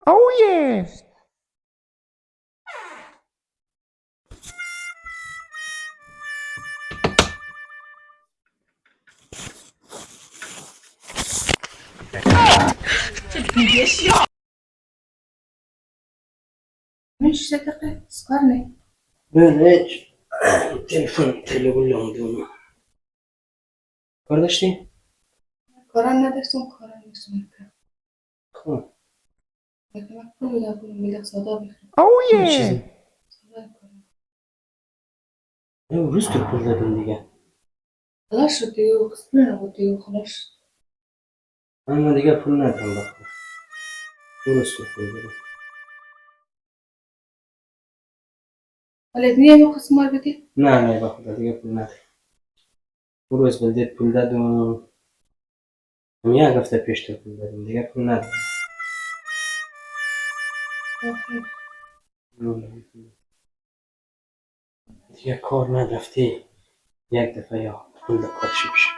Oh yes. مش دقيقة سكرني بلاش تليفون لهم کردشتی؟ کارم نداشتم کارم داشتم خب لكن ما كل ولا أقول ملك صدا بخير Oh این yeah. چیزی صدا کنم امروز که پول دادم دیگه خلاص شدی و خسته نبودی و خلاص من دیگه پول ندارم بخور درست که پول دادم ولی دیگه ما خسته مار بدی نه بخور دیگه پول ندارم روز بلدیت پول دادم یک هفته پیش تو پول دادم دیگه پول ندارم آخه دیگه کار نرفتی یک دفعه یا پول کارشی بشه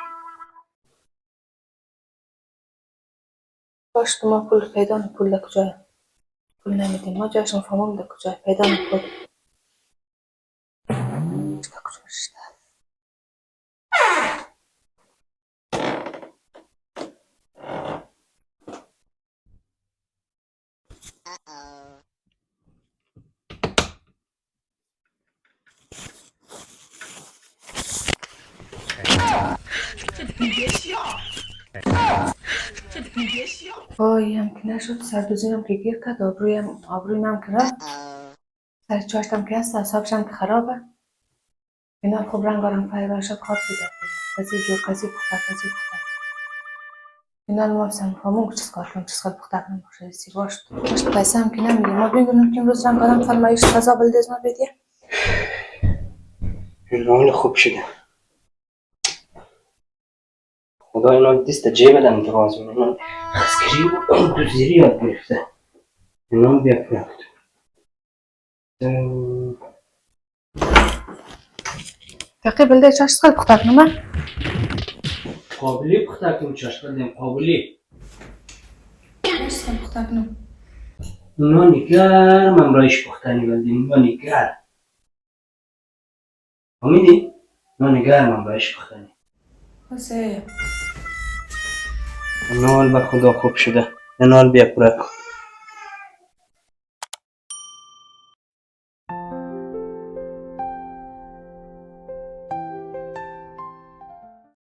باش تو ما پول پیدا نه پول کجای پول نمیدیم ما جاشون فهمم ده کجای پیدا نه پول کجا شده وای هم که نشد سردوزینم که گیر کرد آبرویم هم که رفت سر چاشتم که هست اصابشم که خرابه اینا خوب رنگ فایبر شد خواب بیدار کسی جور کسی پخته اینا ما بسن فهمون که چیز کار کنم چیز کار پخته کنم باشه سی باش پیسه هم که نمیدیم ما بگونم که امروز رنگ فرمایش غذا بلدیز ما بدیم این حال خوب شده خدا اینا دست جیب دم دراز من خسکری و دوزیری یاد گرفته اینا بیا کنم دقیق بلده چاش کار پخته کنم من قابلی پخته کنم چاش کردیم قابلی چاش کار پخته کنم نانی گرم هم رایش پختنی بلدیم نانی گرم فهمیدی؟ نانی گرم هم رایش پختنی بسه نال به خدا خوب شده نال بیا پره کن